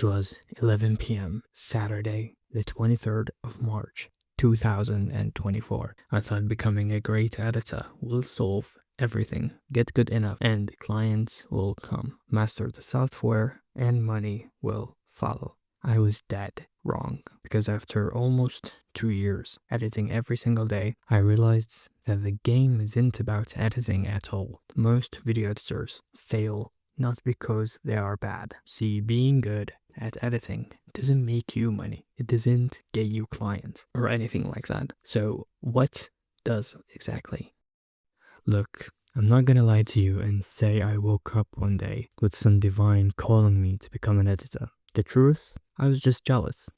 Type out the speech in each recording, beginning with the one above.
It was 11 p.m. Saturday, the 23rd of March, 2024. I thought becoming a great editor will solve everything, get good enough, and clients will come. Master the software, and money will follow. I was dead wrong, because after almost 2 years editing every single day, I realized that the game isn't about editing at all. Most video editors fail not because they are bad. See, being good at editing doesn't make you money. It doesn't get you clients or anything like that. So what does exactly? Look, I'm not gonna lie to you and say I woke up one day with some divine calling me to become an editor. The truth? I was just jealous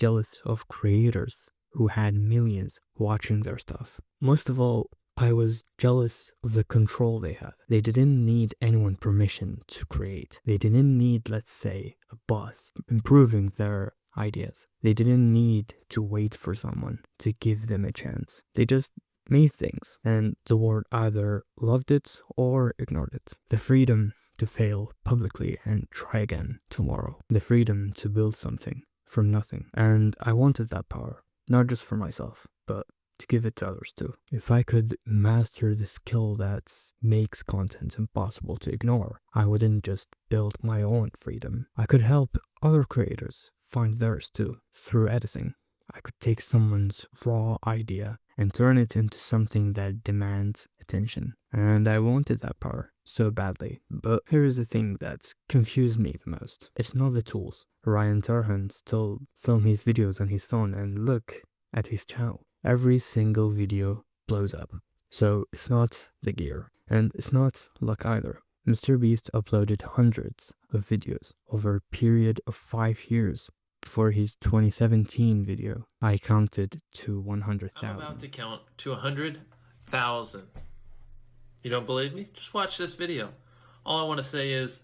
of creators who had millions watching their stuff. Most of all, I was jealous of the control they had. They didn't need anyone's permission to create. They didn't need, let's say, a boss improving their ideas. They didn't need to wait for someone to give them a chance. They just made things, and the world either loved it or ignored it. The freedom to fail publicly and try again tomorrow. The freedom to build something from nothing. And I wanted that power, not just for myself, but to give it to others too. If I could master the skill that makes content impossible to ignore, I wouldn't just build my own freedom. I could help other creators find theirs too, through editing. I could take someone's raw idea and turn it into something that demands attention. And I wanted that power so badly. But here's the thing that's confused me the most. It's not the tools. Ryan Turhan still films his videos on his phone, and look at his channel. Every single video blows up. So it's not the gear. And it's not luck either. MrBeast uploaded hundreds of videos over a period of 5 years. For his 2017 video, I counted to 100,000. I'm about to count to 100,000. You don't believe me? Just watch this video. All I want to say is,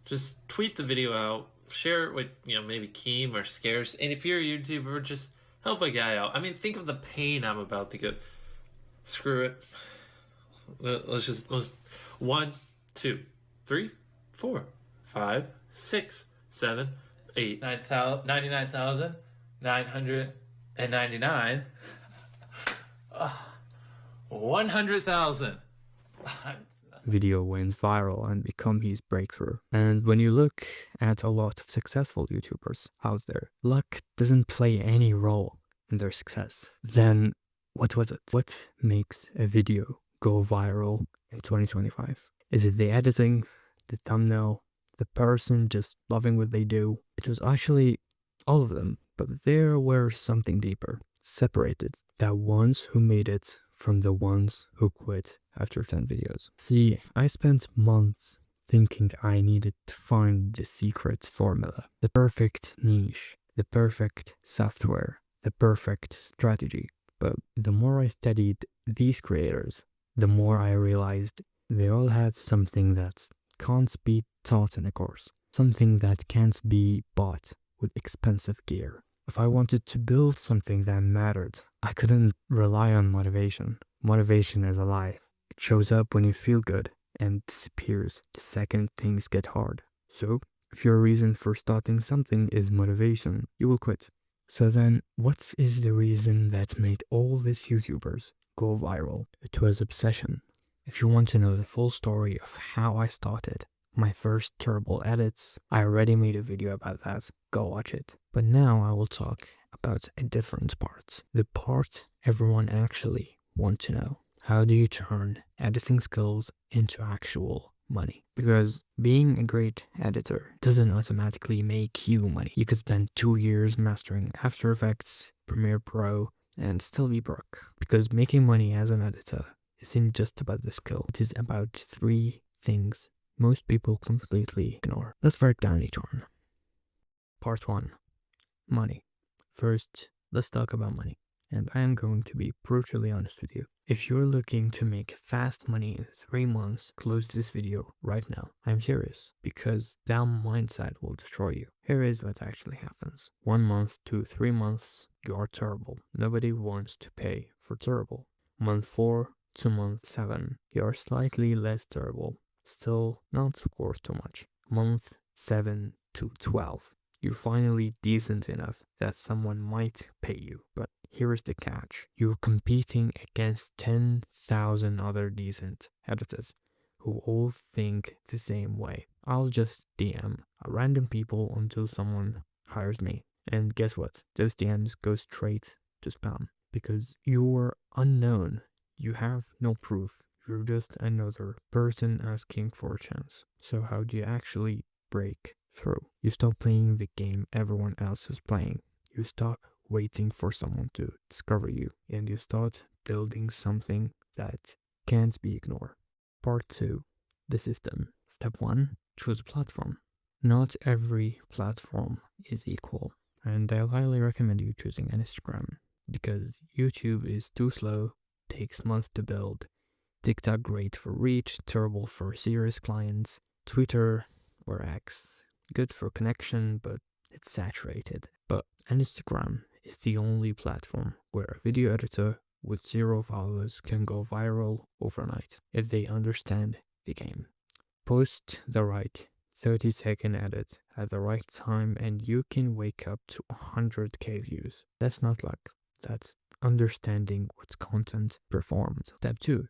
just tweet the video out, share it with, maybe Keem or Scarce. And if you're a YouTuber, just help a guy out. I mean, think of the pain I'm about to go. Screw it. Let's 1, 2, 3, 4, 5, 6, 7, 8, 99,999. 100,000. Video went viral and become his breakthrough. And when you look at a lot of successful YouTubers out there, luck doesn't play any role in their success. Then what was it? What makes a video go viral in 2025? Is it the editing, the thumbnail, the person just loving what they do? It was actually all of them, but there were something deeper, separated, the ones who made it from the ones who quit after 10 videos. See, I spent months thinking I needed to find the secret formula, the perfect niche, the perfect software, the perfect strategy. But the more I studied these creators, the more I realized they all had something that can't be taught in a course, something that can't be bought with expensive gear. If I wanted to build something that mattered, I couldn't rely on motivation. Motivation is a lie. It shows up when you feel good and disappears the second things get hard. So, if your reason for starting something is motivation, you will quit. So then, what is the reason that made all these YouTubers go viral? It was obsession. If you want to know the full story of how I started my first terrible edits, I already made a video about that. Go watch it. But now I will talk about a different part. The part everyone actually wants to know. How do you turn editing skills into actual money? Because being a great editor doesn't automatically make you money. You could spend 2 years mastering After Effects, Premiere Pro, and still be broke. Because making money as an editor isn't just about the skill. It is about 3 things most people completely ignore. Let's break down each one. Part 1. Money. First, let's talk about money. And I am going to be brutally honest with you. If you're looking to make fast money in 3 months, close this video right now. I'm serious, because that mindset will destroy you. Here is what actually happens. 1 month to 3 months, you are terrible. Nobody wants to pay for terrible. Month 4 to month 7, you are slightly less terrible. Still not worth too much. Month 7 to 12, You're finally decent enough that someone might pay you. But here's the catch. You're competing against 10,000 other decent editors who all think the same way. I'll just DM a random people until someone hires me. And guess what? Those DMs go straight to spam because you're unknown. You have no proof. You're just another person asking for a chance. So how do you actually break through? You stop playing the game everyone else is playing. You stop waiting for someone to discover you, and you start building something that can't be ignored. Part 2. The system. Step 1. Choose a platform. Not every platform is equal, and I highly recommend you choosing Instagram because YouTube is too slow, takes months to build. TikTok great for reach, terrible for serious clients. Twitter or X, good for connection, but it's saturated. But Instagram is the only platform where a video editor with 0 followers can go viral overnight if they understand the game. Post the right 30-second edit at the right time and you can wake up to 100k views. That's not luck. That's understanding what content performed. Step 2.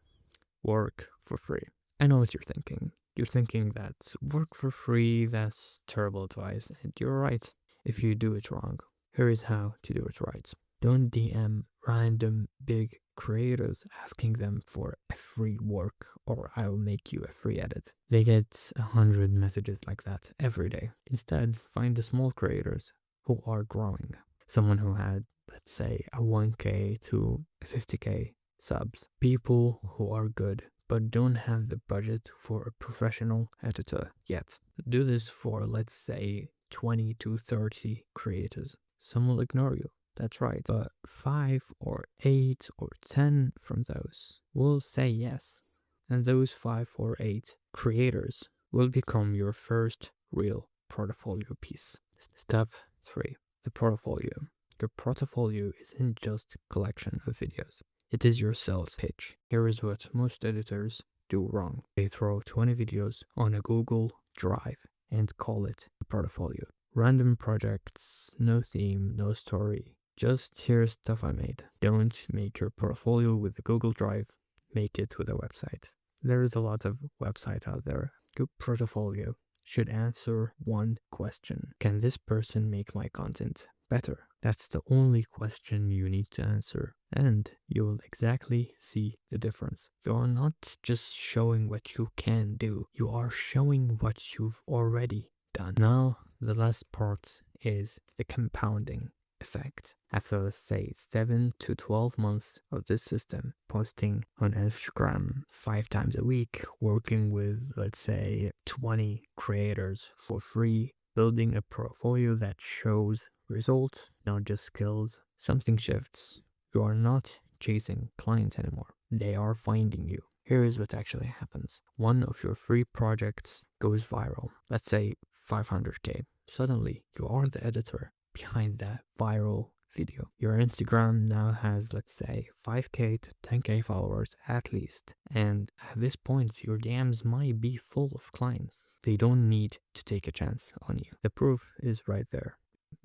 Work for free. I know what you're thinking. You're thinking that work for free, that's terrible advice, and you're right if you do it wrong. Here is how to do it right. Don't DM random big creators asking them for a free work or I'll make you a free edit. They get 100 messages like that every day. Instead, find the small creators who are growing. Someone who had, let's say, a 1k to 50k subs. People who are good but don't have the budget for a professional editor yet. Do this for, let's say, 20 to 30 creators. Some will ignore you, that's right, but 5 or 8 or 10 from those will say yes. And those 5 or 8 creators will become your first real portfolio piece. Step 3. The portfolio. Your portfolio isn't just a collection of videos. It is your sales pitch. Here is what most editors do wrong. They throw 20 videos on a Google Drive and call it a portfolio. Random projects, no theme, no story. Just here's stuff I made. Don't make your portfolio with a Google Drive. Make it with a website. There is a lot of websites out there. Good portfolio should answer one question. Can this person make my content better? That's the only question you need to answer, and you will exactly see the difference. You are not just showing what you can do, you are showing what you've already done. Now, the last part is the compounding effect. After, let's say, 7 to 12 months of this system, posting on Instagram 5 times a week, working with, let's say, 20 creators for free, building a portfolio that shows results, not just skills, something shifts. You are not chasing clients anymore. They are finding you. Here is what actually happens. One of your free projects goes viral. Let's say 500k. Suddenly, you are the editor behind that viral video. Your Instagram now has, let's say, 5k to 10k followers at least. And at this point, your DMs might be full of clients. They don't need to take a chance on you. The proof is right there.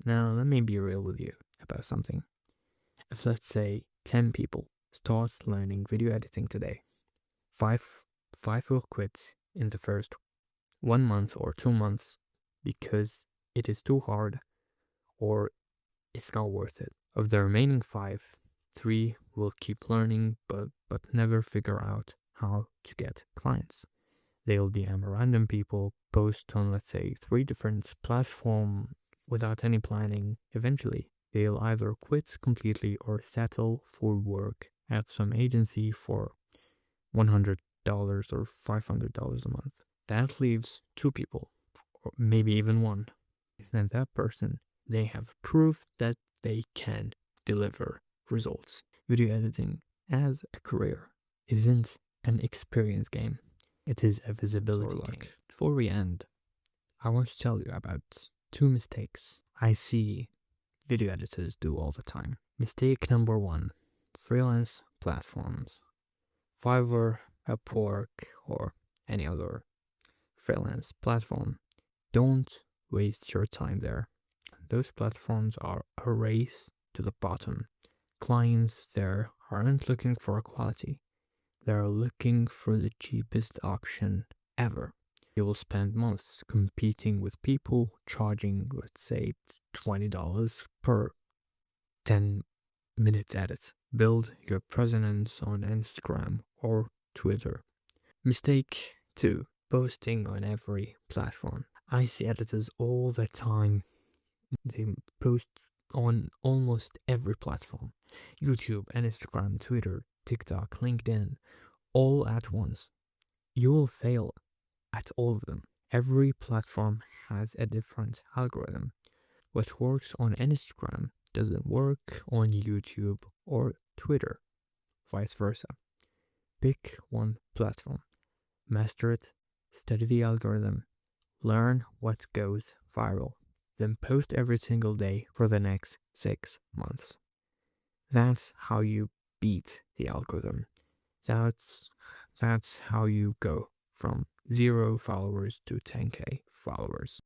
Now, let me be real with you about something. If, let's say, 10 people start learning video editing today, 5 will quit in the first 1 month or 2 months because it is too hard or it's not worth it. Of the remaining 5, 3 will keep learning but never figure out how to get clients. They'll DM random people, post on, let's say, 3 different platforms without any planning. Eventually, they'll either quit completely or settle for work at some agency for $100 or $500 a month. That leaves 2 people, or maybe even 1. And that person, they have proof that they can deliver results. Video editing as a career isn't an experience game. It is a visibility game. Before we end, I want to tell you about 2 mistakes I see video editors do all the time. Mistake number 1, freelance platforms. Fiverr, Upwork, or any other freelance platform. Don't waste your time there. those platforms are a race to the bottom. Clients there aren't looking for quality. They're looking for the cheapest option ever. You will spend months competing with people charging, let's say, $20 per 10-minute edit. Build your presence on Instagram or Twitter. Mistake 2. Posting on every platform. I see editors all the time. They post on almost every platform. YouTube, Instagram, Twitter, TikTok, LinkedIn, all at once. You will fail at all of them. Every platform has a different algorithm. What works on Instagram doesn't work on YouTube or Twitter, vice versa. Pick one platform, master it, study the algorithm, learn what goes viral, then post every single day for the next 6 months. That's how you beat the algorithm. That's how you go from 0 followers to 10k followers.